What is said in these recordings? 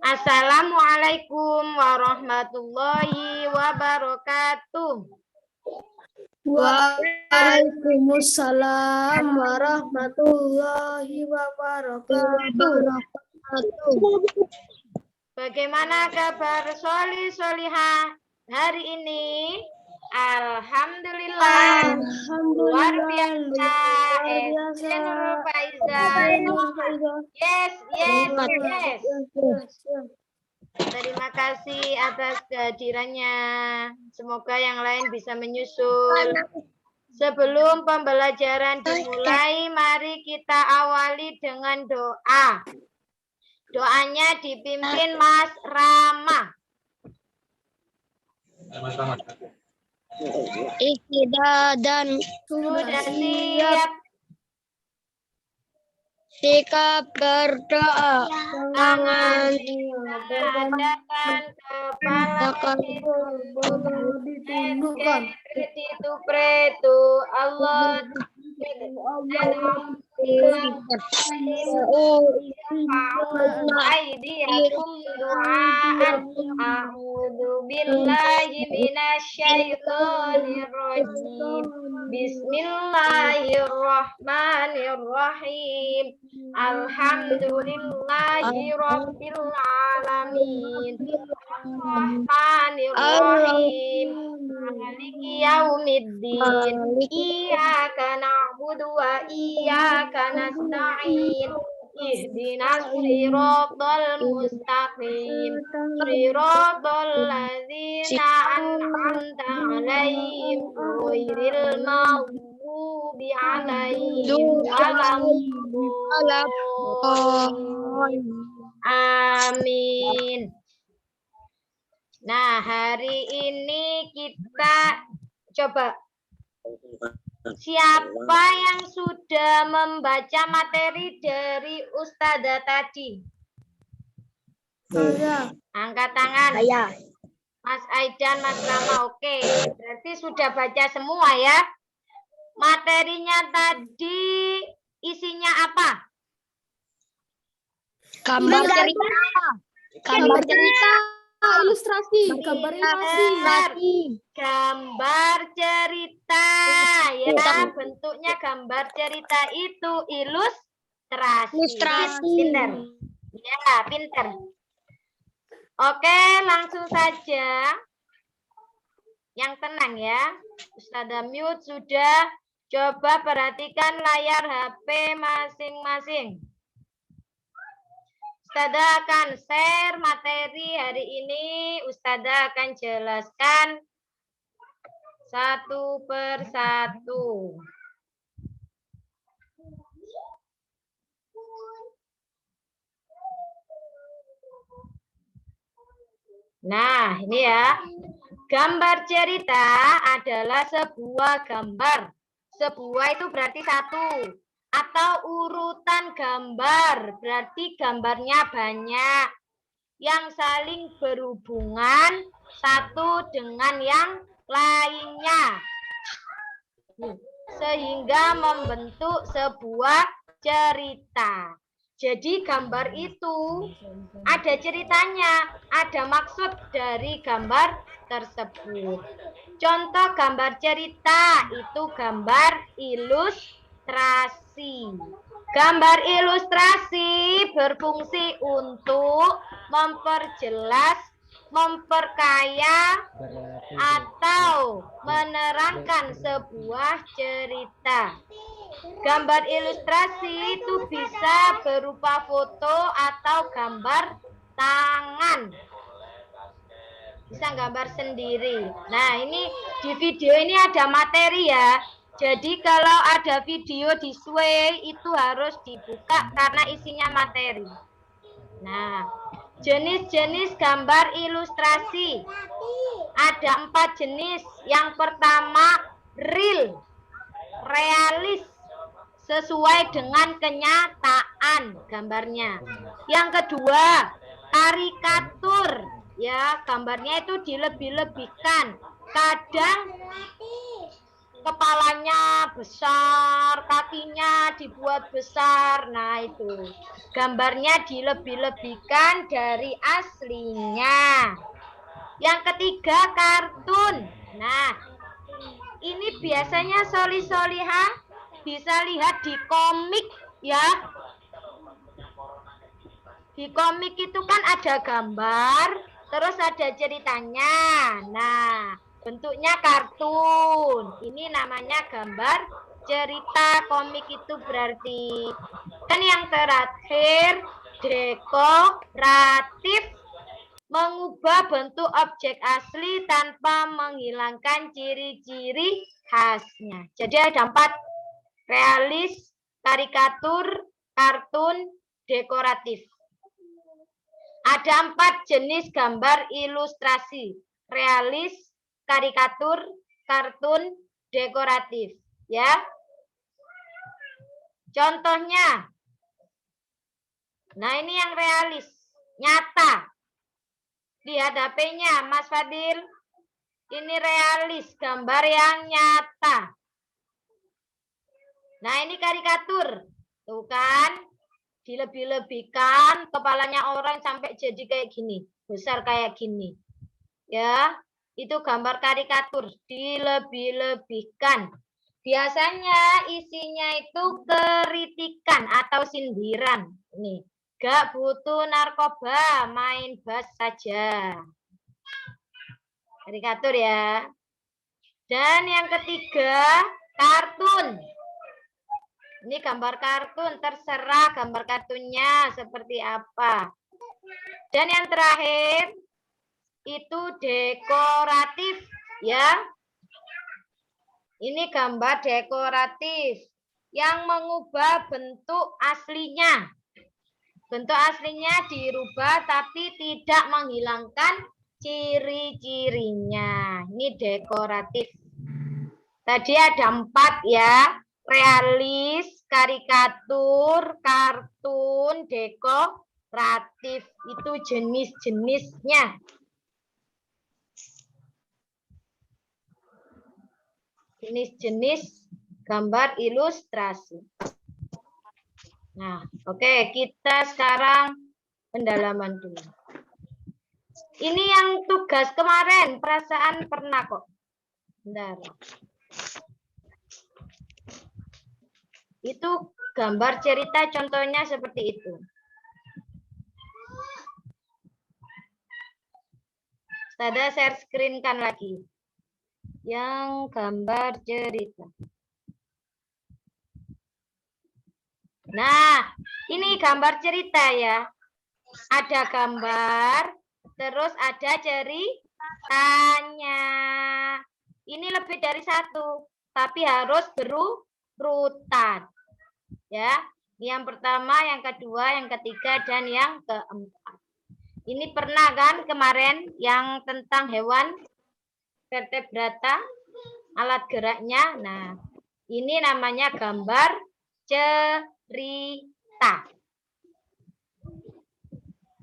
Assalamualaikum warahmatullahi wabarakatuh. Waalaikumsalam warahmatullahi wabarakatuh. Bagaimana kabar solihah hari ini? Alhamdulillah. Luar biasa. Nurul Faiza. Yes. Terima kasih atas kehadirannya. Semoga yang lain bisa menyusul. Sebelum pembelajaran dimulai, mari kita awali dengan doa. Doanya dipimpin Mas Rama. Ikhtiar dan Sudah siap. Sikap berdoa. Tangan hadapkan kepala ditundukkan. Itu pretu Allah. Aidiakum du'aan. A'udzu billahi minasyaitonir rajim. Bismillahirrahmanirrahim. Alhamdulillahi rabbil alamin. Rahmanirrahim. Maliki yaumiddin. Iyyaka na'budu wa iyyaka nasta'in. Ihdinas siratal mustaqim. Siratal ladzina an'amta 'alaihim ghairil maghdubi 'alaihim waladdallin. Amin. Nah, hari ini kita coba. Siapa yang sudah membaca materi dari Ustazah tadi? Saya. Angkat tangan. Saya. Mas Aidan, Mas Rama, oke. Berarti sudah baca semua ya. Materinya tadi isinya apa? Gambar cerita. Gambar cerita. Ilustrasi. Gambar ilustrasi. Gambar cerita ya, bentuknya gambar cerita itu ilustrasi. Pinter. Ya, pinter. Oke, langsung saja. Yang tenang ya. Ustazah mute sudah. Coba perhatikan layar HP masing-masing. Ustazah akan share materi hari ini. Ustazah akan jelaskan satu persatu. Nah, ini ya. Gambar cerita adalah sebuah gambar. Sebuah itu berarti satu. Atau urutan gambar, berarti gambarnya banyak. Yang saling berhubungan satu dengan yang lainnya. Sehingga membentuk sebuah cerita. Jadi gambar itu ada ceritanya, ada maksud dari gambar tersebut. Contoh gambar cerita itu gambar ilustrasi. Gambar ilustrasi berfungsi untuk memperjelas, memperkaya, atau menerangkan sebuah cerita. Gambar ilustrasi itu bisa berupa foto atau gambar tangan. Bisa gambar sendiri. Nah, ini di video ini ada materi ya. Jadi kalau ada video di Sway itu harus dibuka karena isinya materi. Nah, jenis-jenis gambar ilustrasi. Ada 4 jenis. Yang pertama, real, realis, sesuai dengan kenyataan gambarnya. Yang kedua, karikatur, ya gambarnya itu dilebih-lebihkan. kepalanya besar, kakinya dibuat besar. Nah, itu gambarnya dilebih-lebihkan dari aslinya. Yang ketiga, kartun. Nah, ini biasanya Soli-Soliha bisa lihat di komik ya. Di komik itu kan ada gambar, terus ada ceritanya. Nah, bentuknya kartun. Ini namanya gambar cerita. Komik itu berarti. Kan yang terakhir, dekoratif. Mengubah bentuk objek asli tanpa menghilangkan ciri-ciri khasnya. Jadi ada 4. Realis, karikatur, kartun, dekoratif. Ada 4 jenis gambar ilustrasi. Realis, karikatur, kartun, dekoratif. Ya. Contohnya. Nah, ini yang realis. Nyata. Lihat HP-nya, Mas Fadil. Ini realis, gambar yang nyata. Nah, ini karikatur. Tuh kan, dilebih-lebihkan, kepalanya orang sampai jadi kayak gini. Besar kayak gini. Ya, itu gambar karikatur. Dilebih-lebihkan. Biasanya isinya itu kritikan atau sindiran. Nih. Gak butuh narkoba, main bas saja. Karikatur ya. Dan yang ketiga, kartun. Ini gambar kartun, terserah gambar kartunnya seperti apa. Dan yang terakhir, itu dekoratif ya. Ini gambar dekoratif yang mengubah bentuk aslinya. Bentuk aslinya dirubah tapi tidak menghilangkan ciri-cirinya. Ini dekoratif. Tadi ada 4 ya. Realis, karikatur, kartun, dekoratif. Itu jenis-jenisnya. Jenis-jenis gambar ilustrasi. Nah, oke, kita sekarang pendalaman dulu. Ini yang tugas kemarin, perasaan pernah kok. Bentar. Itu gambar cerita contohnya seperti itu. Saya share screen kan lagi. Yang gambar cerita. Nah, ini gambar cerita ya. Ada gambar, terus ada ceritanya. Ini lebih dari 1, tapi harus berurutan. Ya, yang pertama, yang kedua, yang ketiga, dan yang keempat. Ini pernah kan kemarin yang tentang hewan vertebrata, alat geraknya. Nah, ini namanya gambar cerita.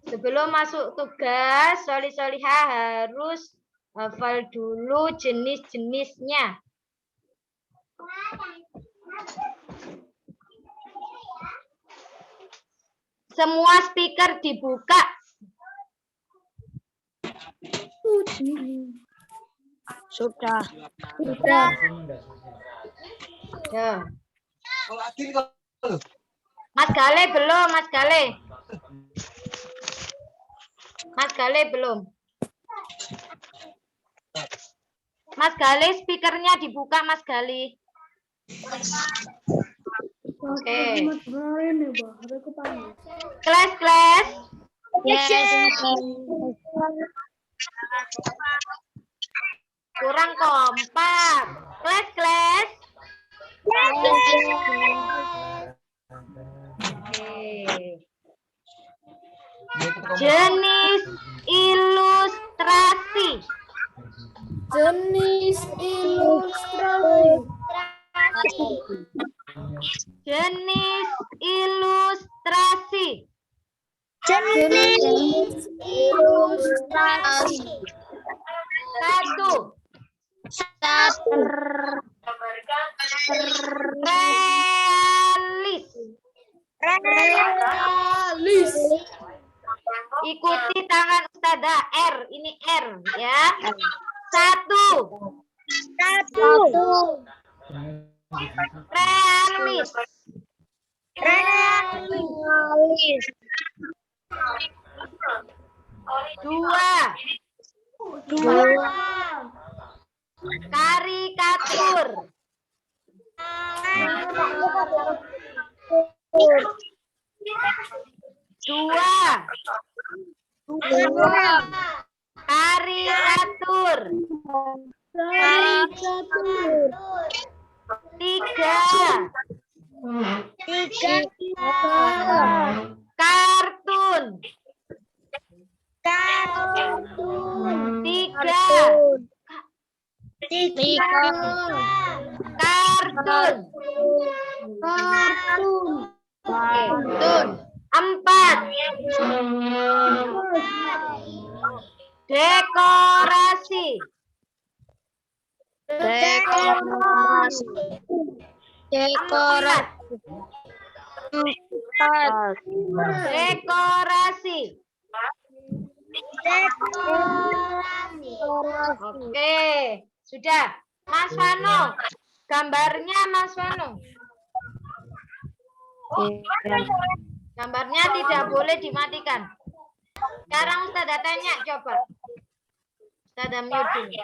Sebelum masuk tugas, Soli-Soliha harus hafal dulu jenis-jenisnya. Semua speaker dibuka. Sudah. Ya. Mas Gale belum, Mas Gale. Mas Gale belum. Mas Gale speakernya dibuka, Mas Gale. Oke. Kelas. Yes. Kurang kompak. Kelas. Jenis ilustrasi. Jenis ilustrasi. 1. Realis. Realis. Ikuti tangan Ustazah R. Ini R ya. 1. Realis. Realis. 2. Karikatur. 2. Karikatur. 3. Kartun. 3. Kartun. 4. Dekorasi. Dekorasi. Oke, sudah. Mas Vano, gambarnya Mas Vano. Gambarnya tidak boleh dimatikan. Sekarang Ustazah tanya, coba. Ustazah mute dulu.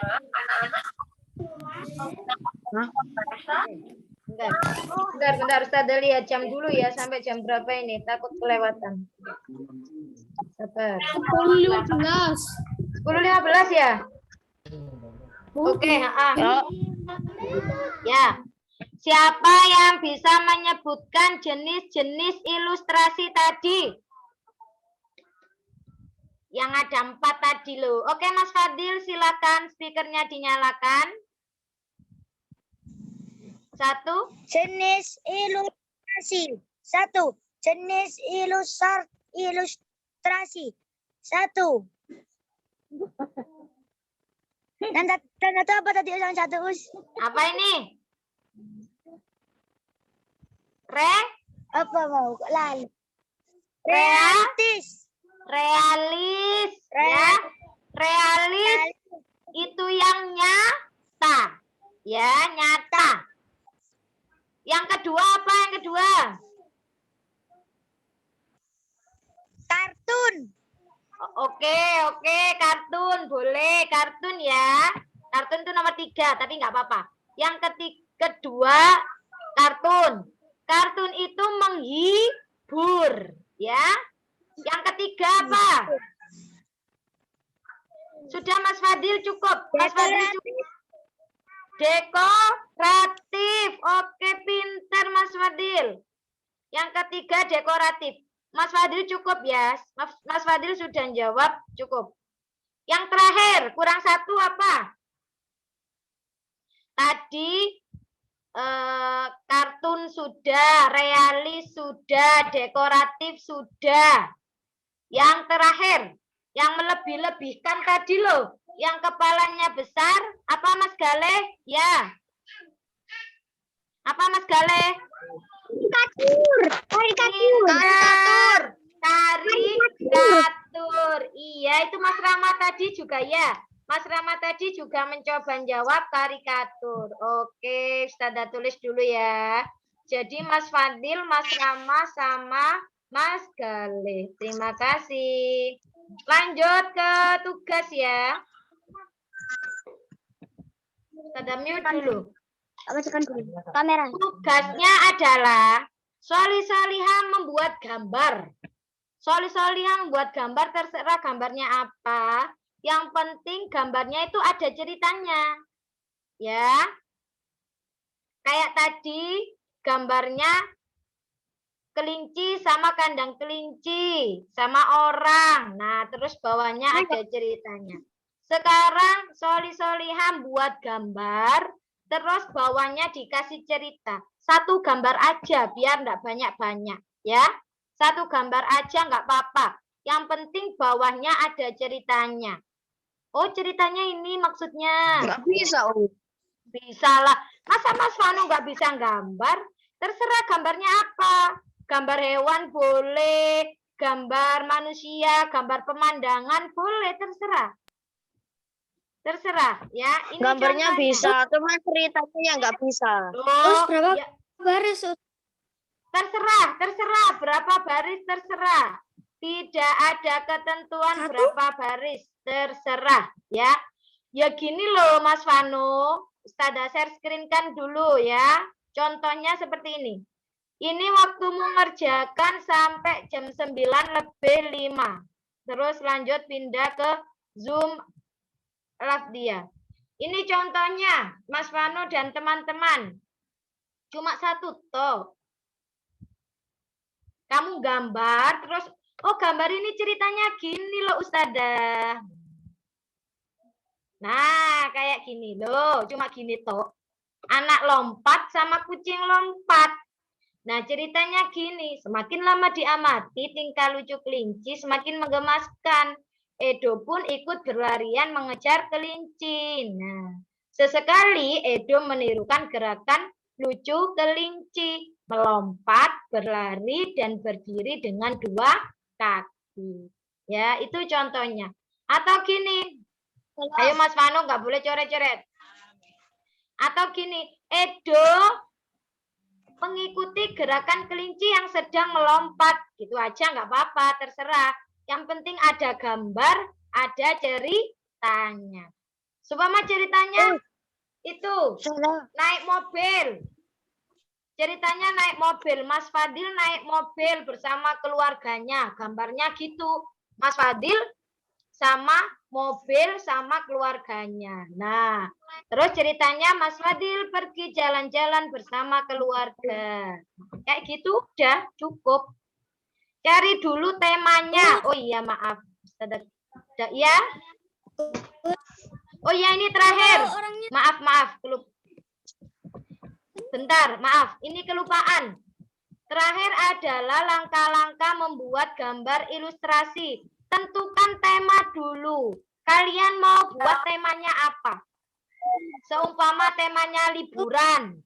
Bentar, Ustazah lihat jam dulu ya, sampai jam berapa ini, takut kelewatan. Sabar. 10.15 ya? Oke, ya. Siapa yang bisa menyebutkan jenis-jenis ilustrasi tadi? Yang ada 4 tadi loh. Oke, Mas Fadil, silakan speakernya dinyalakan. 1. Jenis ilustrasi. 1. Jenis ilustrasi. 1. Tanda itu apa tadi yang 1, Us? Apa ini? Apa mau? Lalu. Realis. Ya. Realis itu yang nyata. Ya, nyata. Yang kedua apa yang kedua? Kartun. Oke, kartun boleh, kartun ya. Kartun itu nomor 3, tapi nggak apa-apa. Yang kedua, kartun. Kartun itu menghibur, ya. Yang ketiga apa? Sudah Mas Fadil cukup. Mas Fadil cukup. Dekoratif. Oke, pintar Mas Fadil. Yang ketiga dekoratif. Mas Fadil cukup ya. Mas Fadil sudah jawab cukup. Yang terakhir, kurang 1 apa? Tadi kartun sudah, realis sudah, dekoratif sudah. Yang terakhir, yang melebih-lebihkan tadi loh, yang kepalanya besar, apa Mas Gale? Ya. Apa Mas Gale? Karikatur. Iya, itu Mas Rama tadi juga ya. Mas Rama tadi juga mencoba jawab karikatur. Oke, Ustazah tulis dulu ya. Jadi Mas Fadil, Mas Rama, sama Mas Gale. Terima kasih. Lanjut ke tugas ya. Ustazah mute dulu. Kamera. Tugasnya adalah Solih-Solihah membuat gambar. Solih-Solihah membuat gambar, terserah gambarnya apa. Yang penting gambarnya itu ada ceritanya. Ya. Kayak tadi gambarnya kelinci sama kandang kelinci, sama orang. Nah, terus bawahnya ada ceritanya. Sekarang Solih-Solihah buat gambar, terus bawahnya dikasih cerita. 1 gambar aja, biar enggak banyak-banyak. Ya. 1 gambar aja enggak apa-apa. Yang penting bawahnya ada ceritanya. Oh, ceritanya ini maksudnya. Enggak bisa, Bisa lah. Masa Mas Vano nggak bisa gambar? Terserah gambarnya apa. Gambar hewan boleh, gambar manusia, gambar pemandangan boleh, terserah. Terserah ya. Ini Gambarnya contohnya. bisa, cuma ceritanya yang nggak bisa. Oh, berapa ya. baris? Terserah berapa baris terserah. Tidak ada ketentuan berapa baris, terserah ya. Ya gini loh Mas Vano, Ustazah share screen kan dulu ya. Contohnya seperti ini. Ini waktumu ngerjakan sampai jam 9:05. Terus lanjut pindah ke Zoom live dia. Ini contohnya Mas Vano dan teman-teman. Cuma satu toh. Kamu gambar terus, oh gambar ini ceritanya gini loh Ustazah. Nah, kayak gini loh, cuma gini toh. Anak lompat sama kucing lompat. Nah, ceritanya gini, semakin lama diamati, tingkah lucu kelinci semakin menggemaskan. Edo pun ikut berlarian mengejar kelinci. Nah, sesekali Edo menirukan gerakan lucu kelinci, melompat, berlari, dan berdiri dengan dua kaki. Ya, itu contohnya. Atau gini, ayo Mas Vano, nggak boleh coret-coret. Atau gini, Edo mengikuti gerakan kelinci yang sedang melompat. Gitu aja nggak apa-apa, terserah. Yang penting ada gambar, ada ceritanya. Supaya ceritanya itu naik mobil. Ceritanya naik mobil. Mas Fadil naik mobil bersama keluarganya. Gambarnya gitu. Mas Fadil sama mobil sama keluarganya. Nah, terus ceritanya Mas Fadil pergi jalan-jalan bersama keluarga. Kayak gitu udah cukup. Cari dulu temanya. Oh iya maaf. Ya. Oh ya ini terakhir. Maaf. Bentar, maaf. Ini kelupaan. Terakhir adalah langkah-langkah membuat gambar ilustrasi. Tentukan tema dulu. Kalian mau buat temanya apa? Seumpama temanya liburan.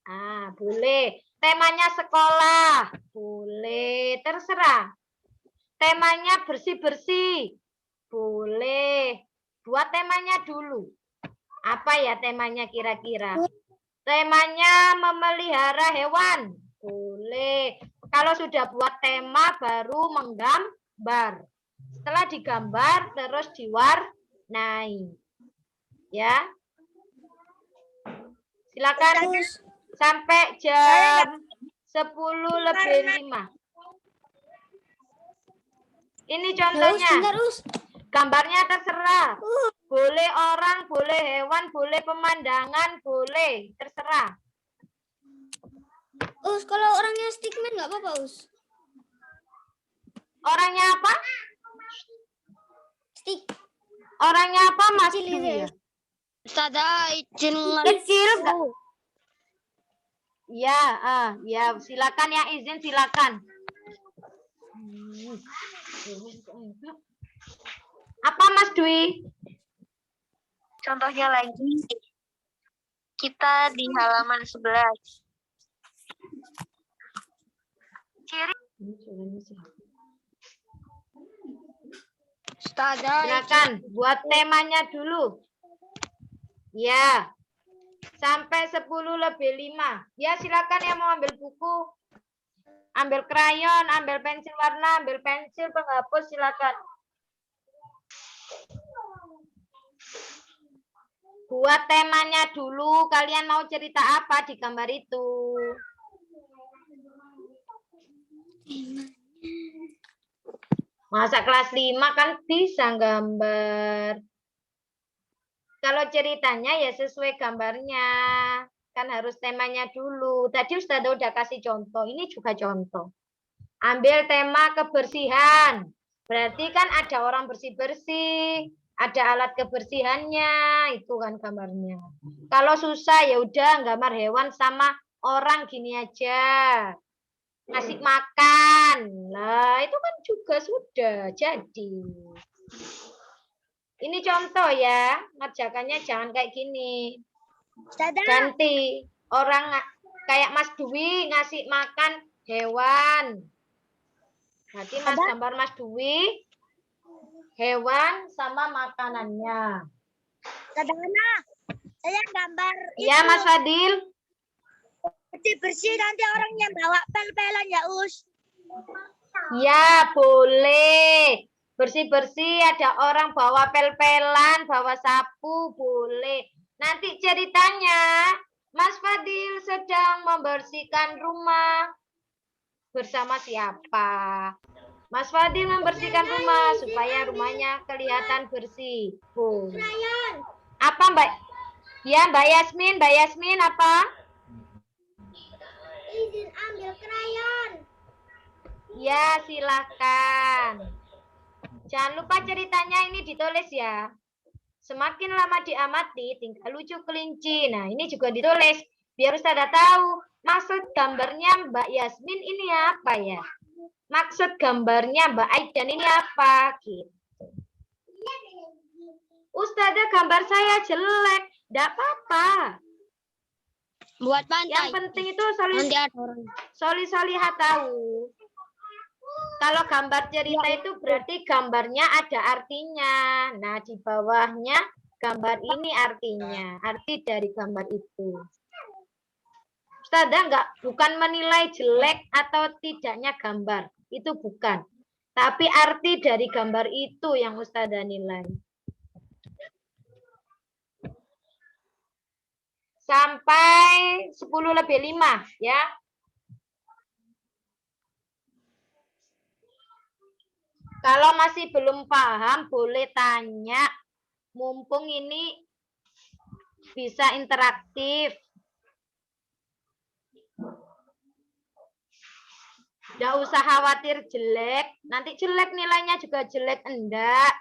Ah, boleh. Temanya sekolah. Boleh. Terserah. Temanya bersih-bersih. Boleh. Buat temanya dulu. Apa ya temanya kira-kira? Temanya memelihara hewan. Boleh. Kalau sudah buat tema baru menggambar. Setelah digambar terus diwarnai. Ya. Silakan sampai jam 10:05. Ini contohnya. Gambarnya terserah. Boleh orang, boleh hewan, boleh pemandangan, boleh. Terserah. Kalau orangnya stickman nggak apa-apa, Orangnya apa? Stick. Orangnya apa, Mas? Ustazah izin Kecil enggak? Ya, silakan yang izin silakan. Apa Mas Dwi? Contohnya lagi, kita di halaman 11. Ciri. Ustazah, Silakan buat temanya dulu. Ya. Sampai 10:05. Ya, silakan yang mau ambil buku. Ambil krayon, ambil pensil warna, ambil pensil penghapus, silakan. Buat temanya dulu, kalian mau cerita apa di gambar itu? Masa kelas 5 kan bisa gambar. Kalau ceritanya ya sesuai gambarnya. Kan harus temanya dulu. Tadi Ustazah udah kasih contoh, ini juga contoh. Ambil tema kebersihan. Berarti kan ada orang bersih-bersih, ada alat kebersihannya, itu kan gambarnya. Kalau susah ya udah gambar hewan sama orang gini aja. Ngasih makan. Nah, itu kan juga sudah jadi. Ini contoh ya, ngerjakannya jangan kayak gini. Ustazah, Ganti. Orang kayak Mas Dwi ngasih makan hewan. Nanti Mas Ustazah, gambar Mas Dwi hewan sama makanannya. Ustazah Ana, saya gambar Iya, itu Mas Fadil. bersih-bersih nanti orangnya bawa pel-pelan ya, Us. Ya, boleh. Bersih-bersih, ada orang bawa pel-pelan, bawa sapu, boleh. Nanti ceritanya, Mas Fadil sedang membersihkan rumah. Bersama siapa? Mas Fadil membersihkan rumah supaya rumahnya kelihatan bersih. Apa Mbak? Ya, Mbak Yasmin apa? Izin ambil krayon. Ya, silakan. Jangan lupa ceritanya ini ditulis ya. Semakin lama diamati, tingkah lucu kelinci. Nah, ini juga ditulis. Biar Ustazah tahu, maksud gambarnya Mbak Yasmin ini apa ya? Maksud gambarnya Mbak Aidan ini apa? Gitu. Ustazah, gambar saya jelek. Tidak apa-apa. Buat pantai. Yang penting itu Nanti ada orang. solihah tahu. Kalau gambar cerita itu berarti gambarnya ada artinya. Nah, di bawahnya gambar ini artinya. Arti dari gambar itu. Ustazah bukan menilai jelek atau tidaknya gambar. Itu bukan. Tapi arti dari gambar itu yang Ustazah nilai. Sampai 10:05 ya. Kalau masih belum paham, boleh tanya. Mumpung ini bisa interaktif. Nggak usah khawatir jelek. Nanti jelek nilainya juga jelek. Enggak.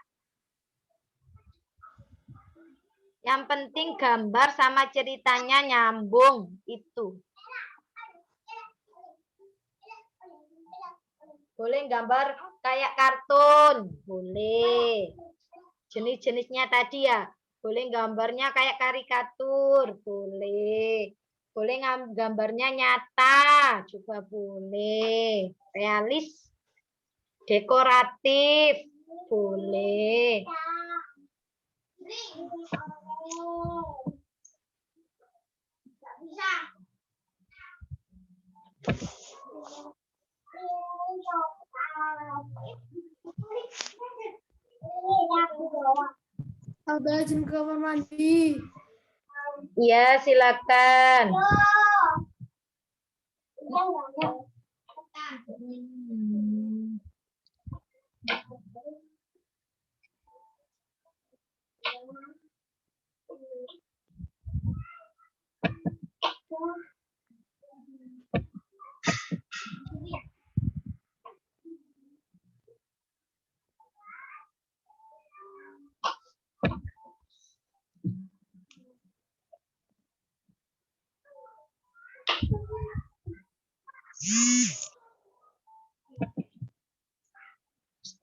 Yang penting gambar sama ceritanya nyambung. Itu. Boleh gambar kayak kartun, boleh. Jenis-jenisnya tadi ya, boleh gambarnya kayak karikatur, boleh. Boleh gambarnya nyata, juga boleh. Realis, dekoratif, boleh. Ada izin ke kamar mandi. Iya, silakan.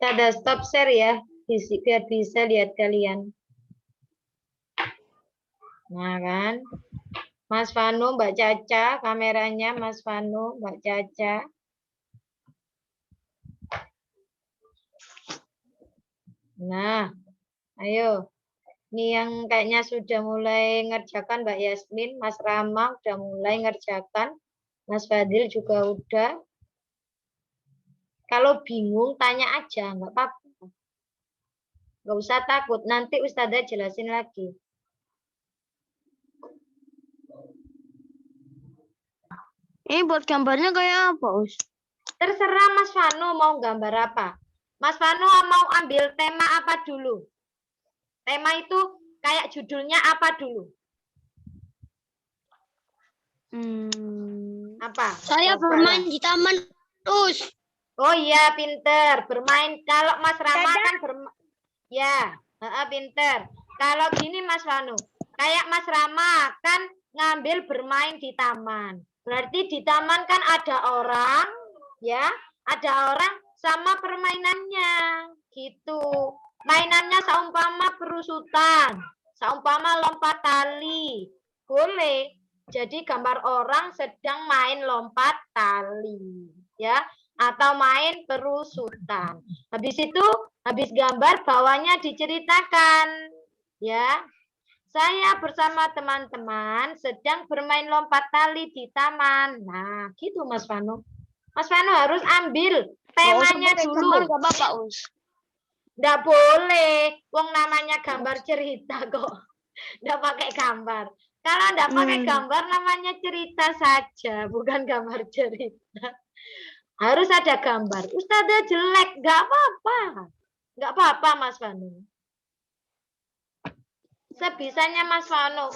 Ada stop share ya, biar bisa lihat kalian. Nah kan, Mas Vanu, Mbak Caca, kameranya Mas Vanu, Mbak Caca. Nah, ayo. Ini yang kayaknya sudah mulai ngerjakan Mbak Yasmin, Mas Rama udah mulai ngerjakan, Mas Fadil juga udah. Kalau bingung tanya aja, nggak apa-apa. Nggak usah takut, nanti Ustazah jelasin lagi. Ini buat gambarnya kayak apa, Us? Terserah Mas Vanu mau gambar apa. Mas Vanu mau ambil tema apa dulu? Tema itu kayak judulnya apa dulu? Apa? Saya Coba bermain lah. di taman, Us. Oh iya, pinter. Bermain. Kalau Mas Rama kan ya, pinter. Kalau gini Mas Vanu, kayak Mas Rama kan ngambil bermain di taman. Berarti di taman kan ada orang, ya, ada orang sama permainannya, gitu. Mainannya seumpama berusutan, seumpama lompat tali, Boleh. Jadi gambar orang sedang main lompat tali, ya, atau main perusutan. Habis itu, habis gambar bawahnya diceritakan, ya. Saya bersama teman-teman sedang bermain lompat tali di taman. Nah, gitu Mas Vano. Mas Vano harus ambil temanya dulu. Gambar gak apa-apa, Us. Nggak boleh. Wong namanya gambar cerita kok. Nggak pakai gambar. Kalau nggak pakai gambar namanya cerita saja, bukan gambar cerita. Harus ada gambar. Ustazah jelek, nggak apa-apa. Nggak apa-apa Mas Vano. Sebisanya Mas Vano,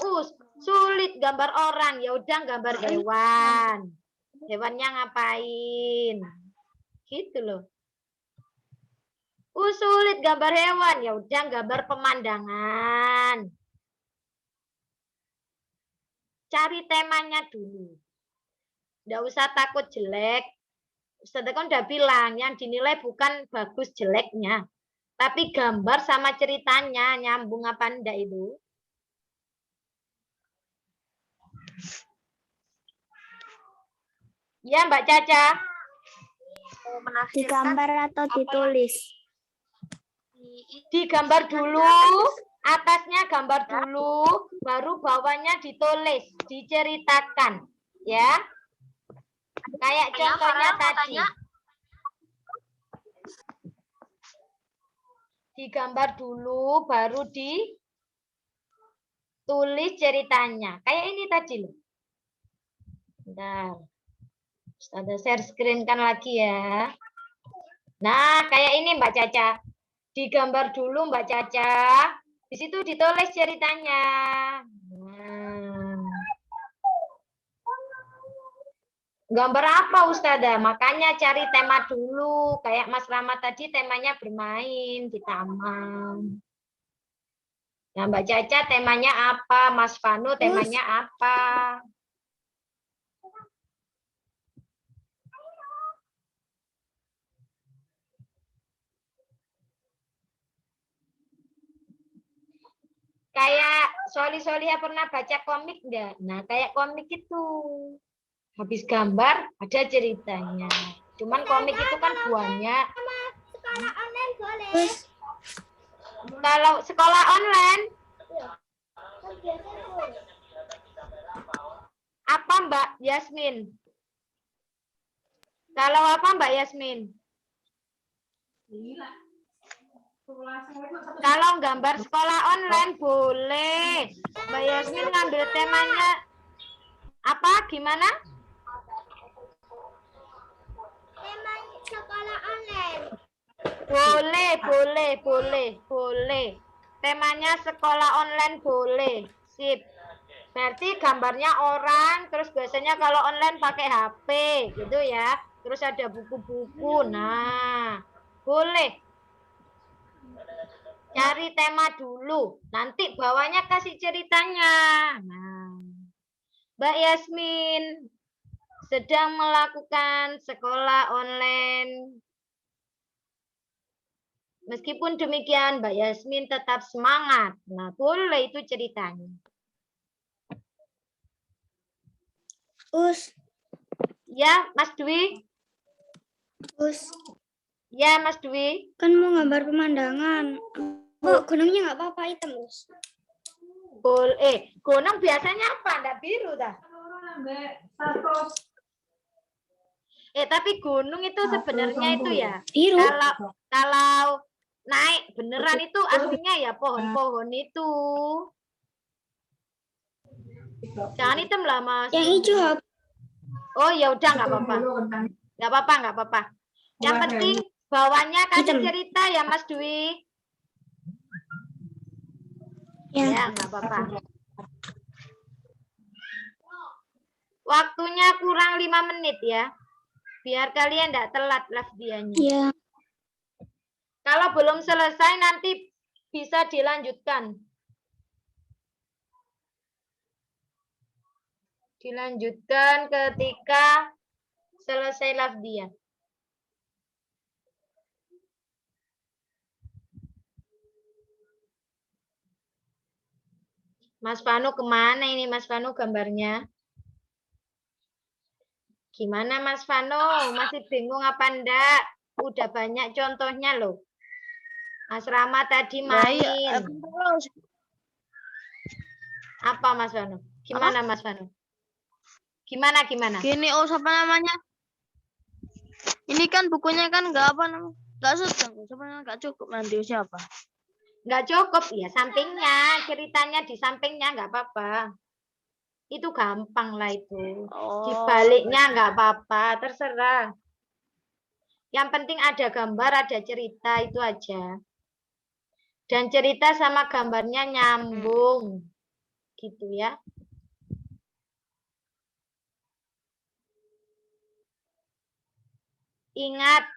sulit gambar orang. Ya udah gambar hewan. Hewannya ngapain? Gitu loh. Sulit gambar hewan. Ya udah gambar pemandangan. Cari temanya dulu. Nggak usah takut jelek. Ustazah kan udah bilang, yang dinilai bukan bagus jeleknya. Tapi gambar sama ceritanya nyambung apa enggak itu? Ya Mbak Caca. Digambar atau ditulis? Digambar dulu, atasnya gambar dulu, baru bawahnya ditulis, diceritakan, ya. Kayak contohnya tadi. Digambar dulu, baru ditulis ceritanya. Kayak ini tadi loh. Bentar. Ada share screen kan lagi ya. Nah, kayak ini Mbak Caca. Digambar dulu Mbak Caca. Di situ ditulis ceritanya. Gambar apa Ustazah? Makanya cari tema dulu. Kayak Mas Rama tadi temanya bermain di taman. Nah, Mbak Caca temanya apa? Mas Vano temanya apa? Kayak Soli-Solia pernah baca komik enggak? Nah, kayak komik itu. Habis gambar ada ceritanya. Cuman komik itu kan banyak. Sekolah online boleh. Kalau sekolah online apa Mbak Yasmin? Kalau apa Mbak Yasmin? Kalau gambar sekolah online boleh. Mbak Yasmin ngambil temanya apa? Gimana? Tema sekolah online. Boleh. Temanya sekolah online boleh. Sip. Berarti gambarnya orang, terus biasanya kalau online pakai HP, gitu ya. Terus ada buku-buku. Nah, boleh. Cari tema dulu. Nanti bawahnya kasih ceritanya. Nah, Mbak Yasmin sedang melakukan sekolah online. Meskipun demikian, Mbak Yasmin tetap semangat. Nah, boleh itu ceritanya. Ya, Mas Dwi. Ya, Mas Dwi. Kan mau gambar pemandangan. Bu, gunungnya nggak apa-apa hitam, Us. Boleh. Gunung biasanya apa? Nggak biru dah. Tapi gunung itu sebenarnya itu ya. Biru. Kalau naik beneran itu aslinya ya pohon-pohon itu. Jangan hitam lah Mas. Yang hijau. Oh ya udah nggak apa-apa. Nggak apa-apa. Yang penting bawahnya kasih cerita ya Mas Dwi. Ya nggak apa-apa. Waktunya kurang 5 menit ya. Biar kalian nggak telat lafdianya. Iya. Kalau belum selesai nanti bisa dilanjutkan. Dilanjutkan ketika selesai lafdiah. Mas Vanu kemana ini Mas Vanu gambarnya? Gimana Mas Vanu? Masih bingung apa enggak? Udah banyak contohnya loh. Mas Rama tadi main. Apa Mas Vanu? Gimana Mas Vanu? Gimana? Gini, oh siapa namanya? Ini kan bukunya kan nggak apa namanya? Nggak sedang, sebenarnya nggak cukup nanti siapa? Nggak cukup ya sampingnya, ceritanya di sampingnya nggak apa-apa. Itu gampang lah itu. Di Oh, baliknya nggak apa-apa, terserah. Yang penting ada gambar, ada cerita itu aja. Dan cerita sama gambarnya nyambung. Gitu ya. Ingat,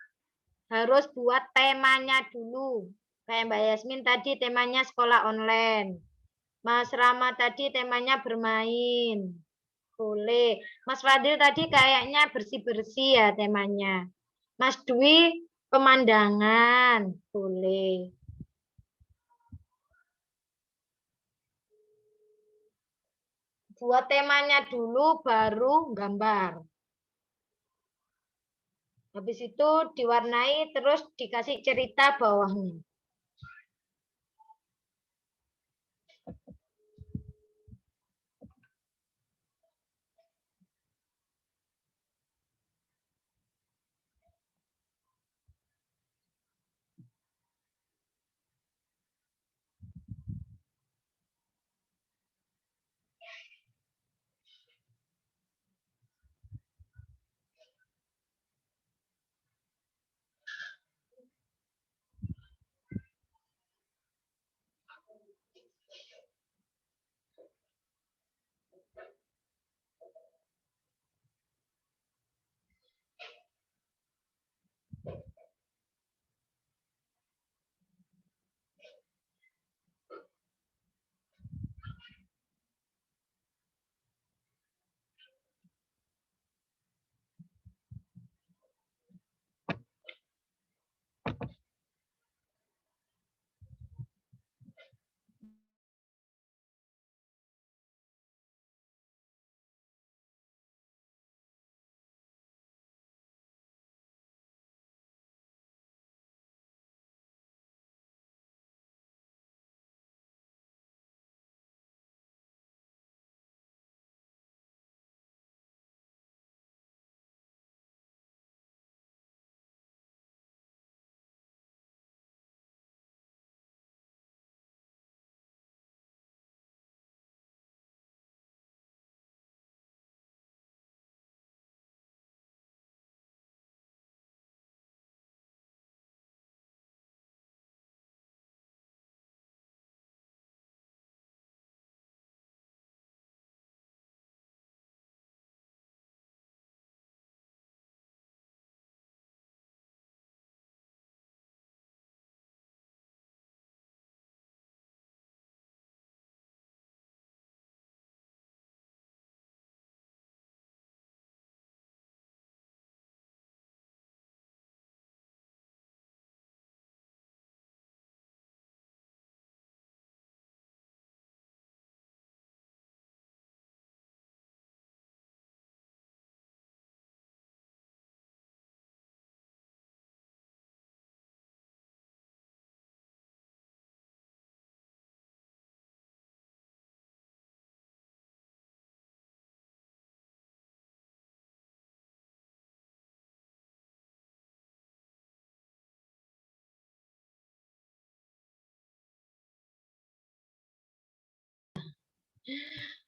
harus buat temanya dulu. Kayak Mbak Yasmin tadi temanya sekolah online. Mas Rama tadi temanya bermain. Boleh. Mas Fadil tadi kayaknya bersih-bersih ya temanya. Mas Dwi pemandangan. Boleh. Buat temanya dulu baru gambar. Habis itu diwarnai terus dikasih cerita bawahnya.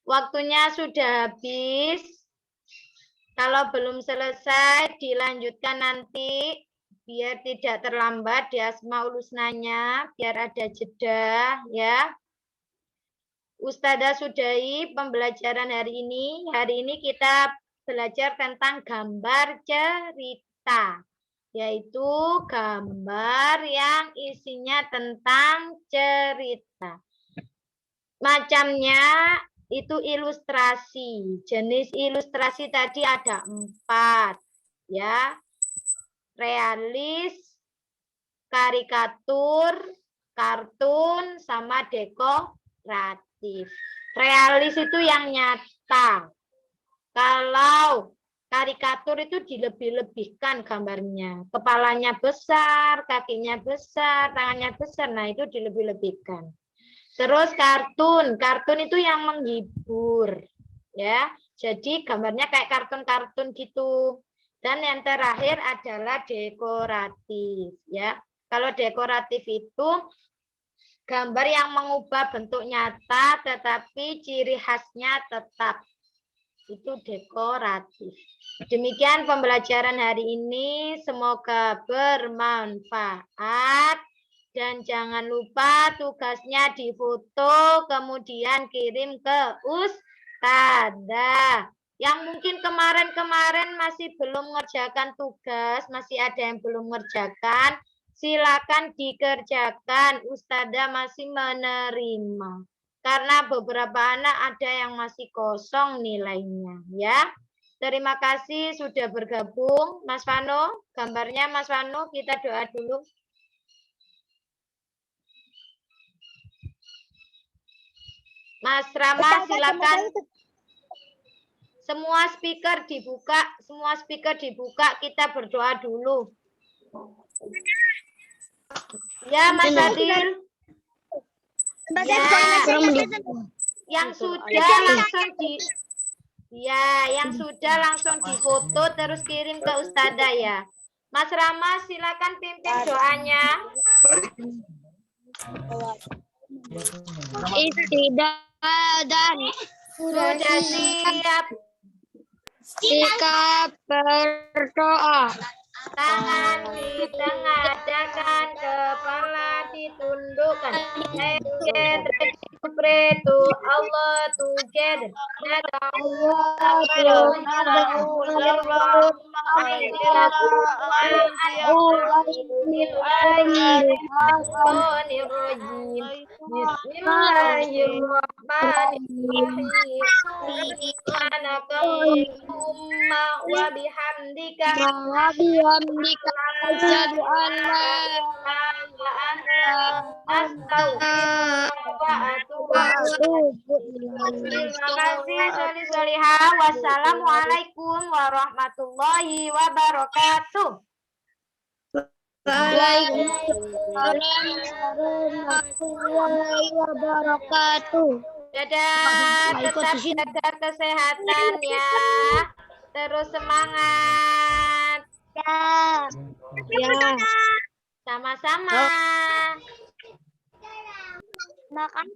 Waktunya sudah habis. Kalau belum selesai, dilanjutkan nanti. Biar tidak terlambat di Asmaul Husnanya. Biar ada jeda. Ya. Ustadzah sudahi pembelajaran hari ini. Hari ini kita belajar tentang gambar cerita. Yaitu gambar yang isinya tentang cerita. Macamnya itu ilustrasi. Jenis ilustrasi tadi ada 4. Ya. Realis, karikatur, kartun, sama dekoratif. Realis itu yang nyata. Kalau karikatur itu dilebih-lebihkan gambarnya. Kepalanya besar, kakinya besar, tangannya besar. Nah, itu dilebih-lebihkan. Terus kartun. Kartun itu yang menghibur. Ya. Jadi gambarnya kayak kartun-kartun gitu. Dan yang terakhir adalah dekoratif. Ya. Kalau dekoratif itu gambar yang mengubah bentuk nyata, tetapi ciri khasnya tetap. Itu dekoratif. Demikian pembelajaran hari ini. Semoga bermanfaat. Dan jangan lupa tugasnya difoto, kemudian kirim ke Ustadzah. Yang mungkin kemarin-kemarin masih belum mengerjakan tugas, masih ada yang belum mengerjakan, silakan dikerjakan. Ustadzah masih menerima. Karena beberapa anak ada yang masih kosong nilainya, ya. Terima kasih sudah bergabung. Mas Vano, gambarnya Mas Vano, kita doa dulu. Mas Rama, silakan. Semua speaker dibuka, kita berdoa dulu. Ya, Mas Fadil. Ya, yang sudah langsung difoto terus kirim ke Ustadzah ya. Mas Rama, silakan pimpin doanya. Istidadan Sudah siap. sikap berdoa. Tangan ditengadahkan, kepala ditundukkan. Get ready to Allah together. Bismillahirrahmanirrahim. Asyhadu an la Terima kasih Soli-Soliha. Wassalamualaikum warahmatullahi wabarakatuh. warahmatullahi wabarakatuh. Dadah, tetap jaga kesehatan ya. Terus semangat. Ya. Sama-sama. Makan.